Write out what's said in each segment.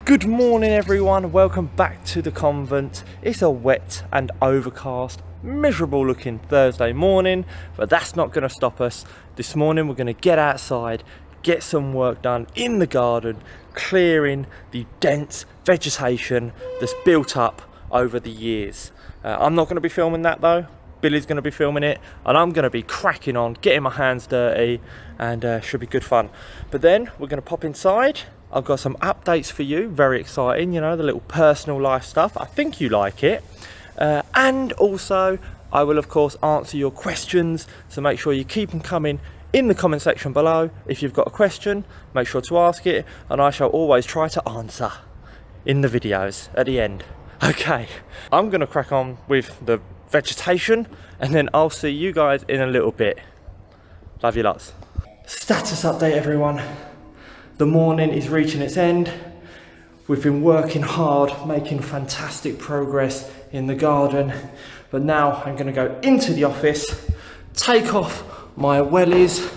Good morning everyone, welcome back to the convent. It's a wet and overcast, miserable looking Thursday morning, but that's not going to stop us. This morning we're going to get outside, get some work done in the garden, clearing the dense vegetation that's built up over the years. I'm not going to be filming that though. Billy's going to be filming it and I'm going to be cracking on, getting my hands dirty, and should be good fun. But then we're going to pop inside. I've got some updates for you, very exciting, you know, the little personal life stuff. I think you like it. And also, I will of course answer your questions, so make sure you keep them coming in the comment section below. If you've got a question, make sure to ask it, and I shall always try to answer in the videos at the end. Okay, I'm gonna crack on with the vegetation, and then I'll see you guys in a little bit. Love you lots. Status update everyone. The morning is reaching its end. We've been working hard, making fantastic progress in the garden, but now I'm going to go into the office, take off my wellies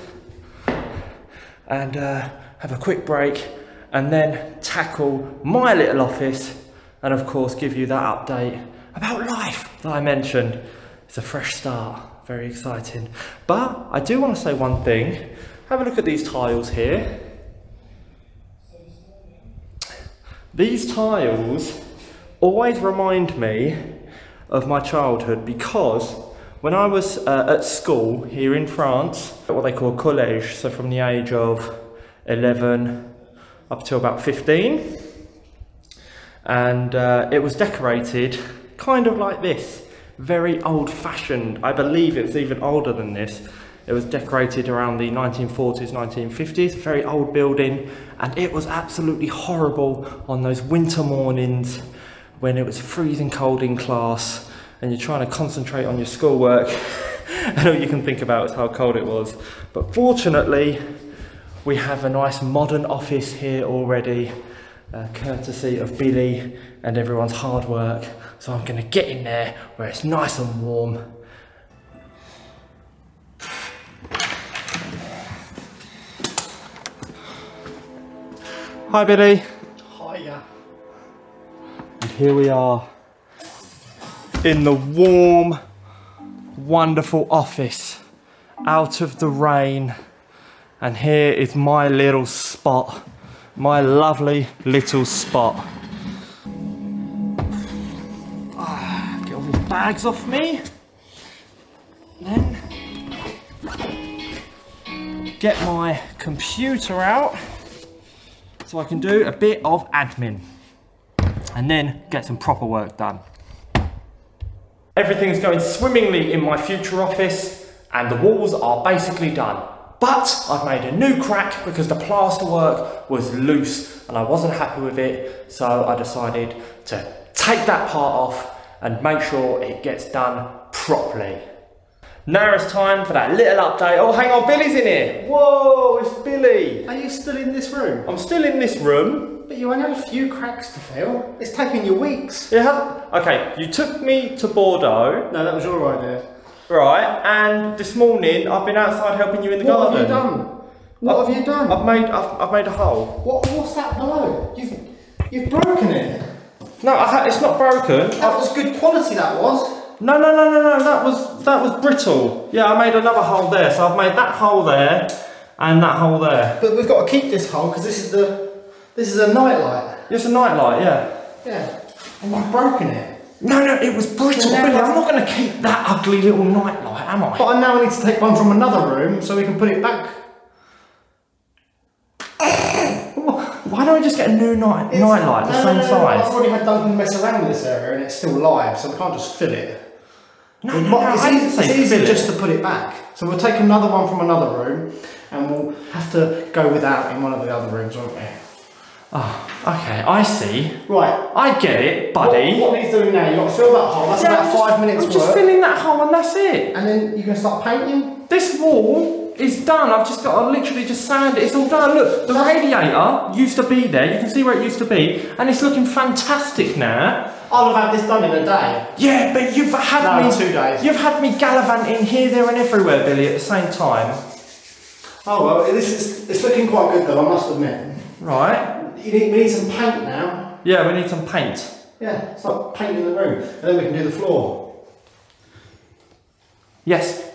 and have a quick break, and then tackle my little office and of course give you that update about life that I mentioned. It's a fresh start, very exciting. But I do want to say one thing. Have a look at these tiles here. These tiles always remind me of my childhood, because when I was at school here in France, what they call collège, so from the age of 11 up to about 15, and it was decorated kind of like this, very old-fashioned. I believe it's even older than this. It was decorated around the 1940s, 1950s, very old building, and it was absolutely horrible on those winter mornings when it was freezing cold in class and you're trying to concentrate on your schoolwork and all you can think about is how cold it was. But fortunately, we have a nice modern office here already, courtesy of Billy and everyone's hard work. So I'm gonna get in there where it's nice and warm. Hi Billy. Hiya. And here we are in the warm, wonderful office, out of the rain. And here is my little spot, my lovely little spot. Get all these bags off me. Then get my computer out, so I can do a bit of admin and then get some proper work done. Everything's going swimmingly in my future office and the walls are basically done. But I've made a new crack because the plaster work was loose and I wasn't happy with it, so I decided to take that part off and make sure it gets done properly. Now it's time for that little update. Oh, hang on, Billy's in here. Whoa, it's Billy. Are you still in this room? I'm still in this room. But you only had a few cracks to fill. It's taken you weeks. It hasn't. Okay, you took me to Bordeaux. No, that was your idea. Right, and this morning I've been outside helping you in the garden. What have you done? What have you done? I've made a hole. What's that below? You've broken it. No, it's not broken. That was good quality, that was. No, that was brittle. Yeah, I made another hole there, so I've made that hole there and that hole there. But we've got to keep this hole because this is a night light. It's a night light, yeah. Yeah. And you've broken it. No, it was brittle. So Billy, I'm not going to keep that ugly little night light, am I? But I now need to take one from another room so we can put it back. Why don't we just get a new night light the same size? I've already had Duncan mess around with this area and it's still live, so we can't just fill it. It's easy just to put it back. So we'll take another one from another room and we'll have to go without in one of the other rooms, won't we? Oh, okay, I see. Right. I get it, buddy. What needs doing now? You've got to fill that hole. That's about 5 minutes work. I'm just filling that hole and that's it. And then you can start painting? This wall is done. I've just got to literally just sand it. It's all done. Look, the radiator used to be there. You can see where it used to be. And it's looking fantastic now. I'll have had this done in a day. Yeah, but you've had me... 2 days. You've had me gallivanting here, there and everywhere, Billy, at the same time. Oh well, it's looking quite good though, I must admit. Right. we need some paint now. Yeah, we need some paint. Yeah, start painting the room, and then we can do the floor. Yes.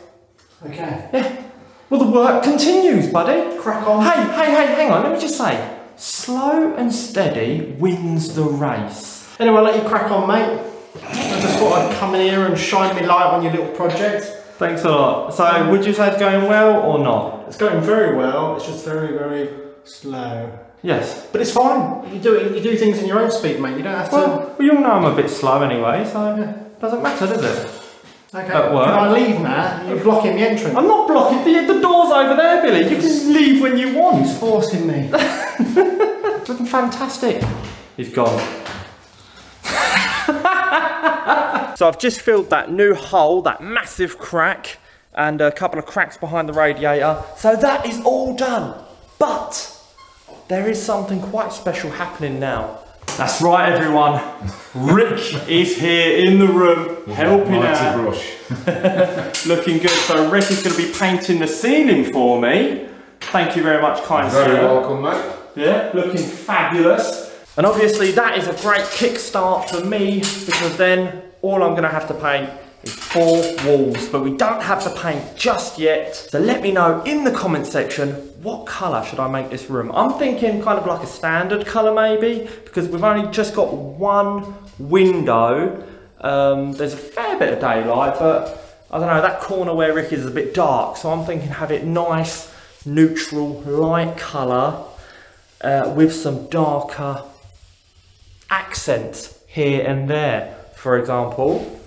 Okay. Yeah. Well, the work continues, buddy. Crack on. Hey, hang on. Let me just say, slow and steady wins the race. Anyway, I'll let you crack on, mate. I just thought I'd come in here and shine me light on your little project. Thanks a lot. So, would you say it's going well or not? It's going very well. It's just very, very slow. Yes. But it's fine. You do things in your own speed, mate. You don't have to. Well, you all know I'm a bit slow anyway, so it doesn't matter, does it? Okay. At work. Can I leave now? You're blocking the entrance. I'm not blocking the door's over there, Billy. You can leave when you want. He's forcing me. It's looking fantastic. He's gone. So I've just filled that new hole, that massive crack, and a couple of cracks behind the radiator. So that is all done. But there is something quite special happening now. That's right, everyone. Rick is here in the room, helping out. Looking good. So Rick is going to be painting the ceiling for me. Thank you very much, kind sir. Very welcome, mate. Yeah, looking fabulous. And obviously that is a great kickstart for me, because then all I'm going to have to paint is 4 walls, but we don't have the paint just yet. So let me know in the comment section, what colour should I make this room? I'm thinking kind of like a standard colour maybe, because we've only just got 1 window. There's a fair bit of daylight, but I don't know, that corner where Rick is a bit dark, so I'm thinking have it nice, neutral, light colour with some darker accents here and there. For example,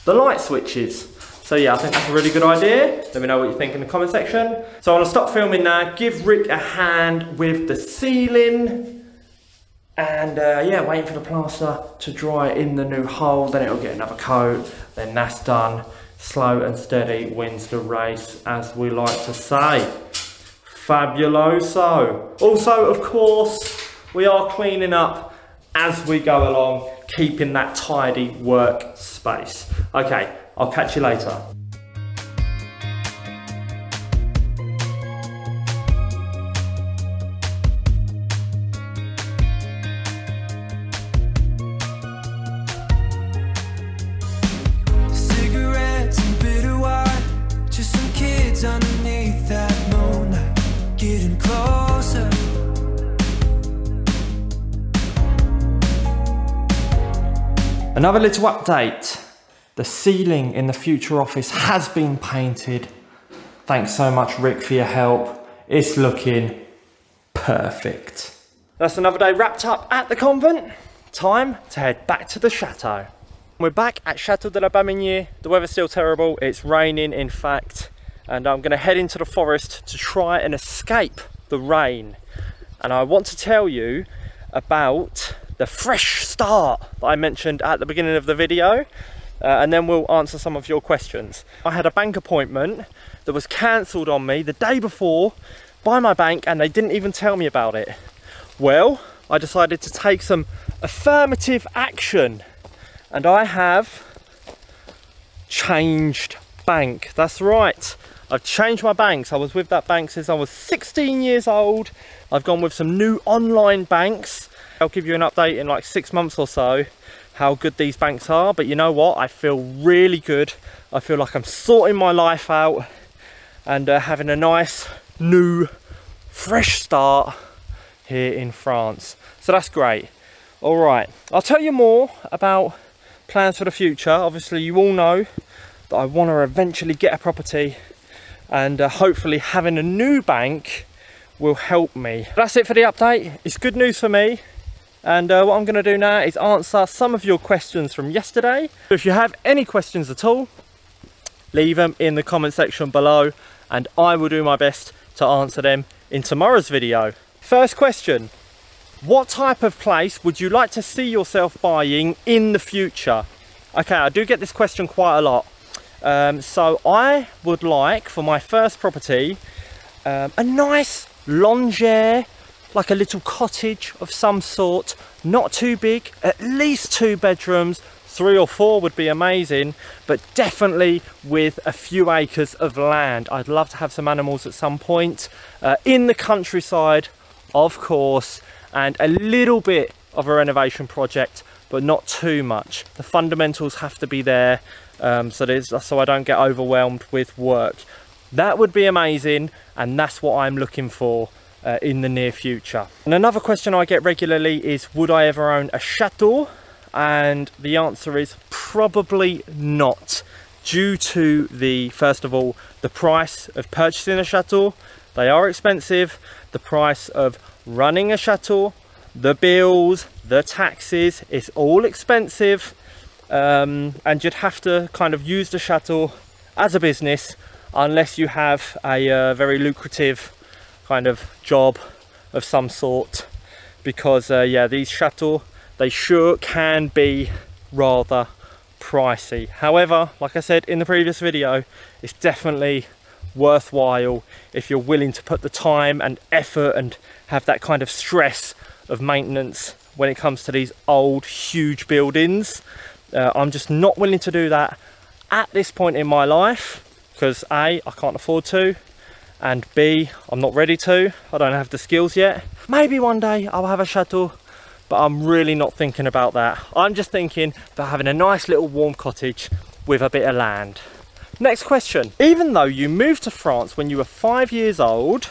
the light switches. So yeah, I think that's a really good idea. Let me know what you think in the comment section. So I'm gonna stop filming now, give Rick a hand with the ceiling, and yeah, waiting for the plaster to dry in the new hole, then it'll get another coat, then that's done. Slow and steady wins the race, as we like to say. Fabuloso. Also, of course, we are cleaning up as we go along, keeping that tidy workspace. Okay, I'll catch you later. Cigarettes and bitter wine, just some kids underneath that moonlight, getting closer. Another little update. The ceiling in the future office has been painted. Thanks so much, Rick, for your help. It's looking perfect. That's another day wrapped up at the convent. Time to head back to the chateau. We're back at Chateau de la Baminière. The weather's still terrible. It's raining, in fact. And I'm gonna head into the forest to try and escape the rain. And I want to tell you about the fresh start that I mentioned at the beginning of the video, and then we'll answer some of your questions. I had a bank appointment that was cancelled on me the day before by my bank, and they didn't even tell me about it. Well, I decided to take some affirmative action, and I have changed bank. That's right, I've changed my banks. I was with that bank since I was 16 years old. I've gone with some new online banks. I'll give you an update in like 6 months or so how good these banks are, but you know what, I feel really good. I feel like I'm sorting my life out and having a nice new fresh start here in France, so that's great. All right, I'll tell you more about plans for the future. Obviously you all know that I want to eventually get a property, and hopefully having a new bank will help me. That's it for the update. It's good news for me. And what I'm going to do now is answer some of your questions from yesterday. If you have any questions at all, leave them in the comment section below, and I will do my best to answer them in tomorrow's video. First question: what type of place would you like to see yourself buying in the future? Okay, I do get this question quite a lot. So I would like, for my first property, a nice longère, like a little cottage of some sort, not too big, at least 2 bedrooms. 3 or 4 would be amazing, but definitely with a few acres of land. I'd love to have some animals at some point, in the countryside, of course, and a little bit of a renovation project, but not too much. The fundamentals have to be there, so I don't get overwhelmed with work. That would be amazing, and that's what I'm looking for in the near future. And another question I get regularly is, would I ever own a chateau? And the answer is probably not, due to first of all, the price of purchasing a chateau. They are expensive. The price of running a chateau, the bills, the taxes, it's all expensive. And you'd have to kind of use the chateau as a business, unless you have a very lucrative kind of job of some sort, because yeah, these chateaux, they sure can be rather pricey. However, like I said in the previous video, it's definitely worthwhile if you're willing to put the time and effort and have that kind of stress of maintenance when it comes to these old huge buildings. I'm just not willing to do that at this point in my life, because A, I can't afford to, and B, I'm not ready to. I don't have the skills yet. Maybe one day I'll have a chateau, but I'm really not thinking about that. I'm just thinking about having a nice little warm cottage with a bit of land. Next question. Even though you moved to France when you were 5 years old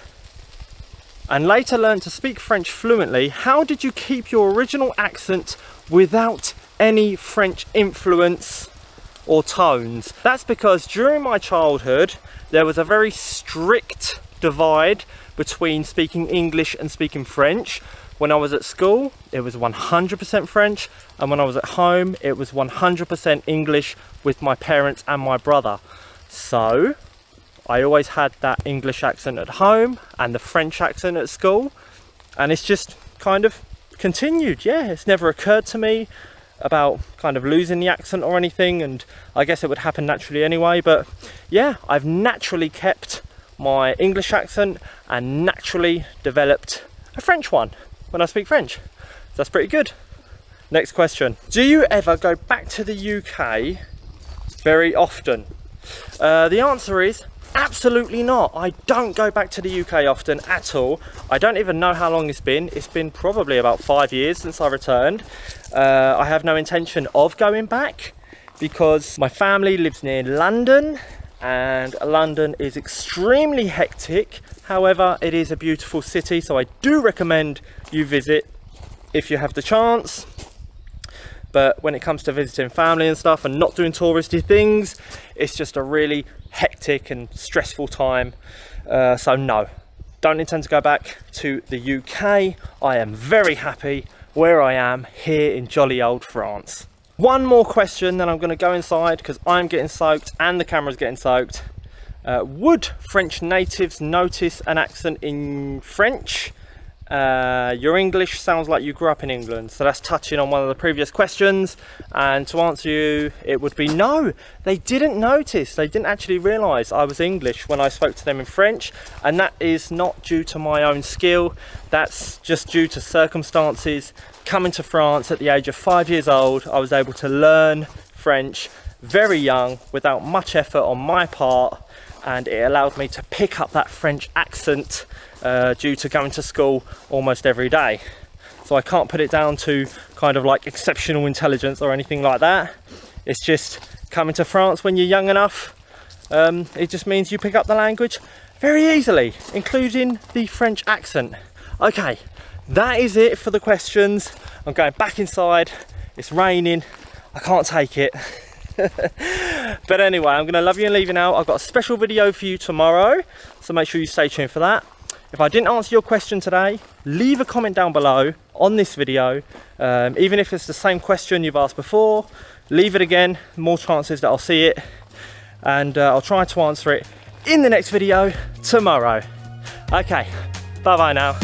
and later learned to speak French fluently, how did you keep your original accent without any French influence or tones? That's because during my childhood there was a very strict divide between speaking English and speaking French. When I was at school, it was 100% French, and when I was at home, it was 100% English with my parents and my brother. So I always had that English accent at home and the French accent at school, and it's just kind of continued. Yeah, it's never occurred to me about kind of losing the accent or anything, and I guess it would happen naturally anyway. But yeah, I've naturally kept my English accent and naturally developed a French one when I speak French. That's pretty good. Next question. Do you ever go back to the UK very often? The answer is absolutely not. I don't go back to the UK often at all. I don't even know how long it's been. It's been probably about 5 years since I returned. I have no intention of going back because my family lives near London, and London is extremely hectic. However, it is a beautiful city, so I do recommend you visit if you have the chance. But when it comes to visiting family and stuff and not doing touristy things, it's just a really hectic and stressful time. So no, don't intend to go back to the UK. I am very happy where I am here in jolly old France. One more question, then I'm going to go inside because I'm getting soaked and the camera's getting soaked. Would French natives notice an accent in French? Your English sounds like you grew up in England, so that's touching on one of the previous questions, and to answer you, it would be no, they didn't notice. They didn't actually realise I was English when I spoke to them in French, and that is not due to my own skill. That's just due to circumstances. Coming to France at the age of 5 years old, I was able to learn French very young without much effort on my part, and it allowed me to pick up that French accent due to going to school almost every day. So I can't put it down to kind of like exceptional intelligence or anything like that. It's just coming to France when you're young enough. It just means you pick up the language very easily, including the French accent. Okay, that is it for the questions. I'm going back inside. It's raining. I can't take it. But anyway, I'm gonna love you and leave you now. I've got a special video for you tomorrow, so make sure you stay tuned for that. If I didn't answer your question today, leave a comment down below on this video. Even if it's the same question you've asked before, leave it again. More chances that I'll see it, and I'll try to answer it in the next video tomorrow. Okay, bye bye now.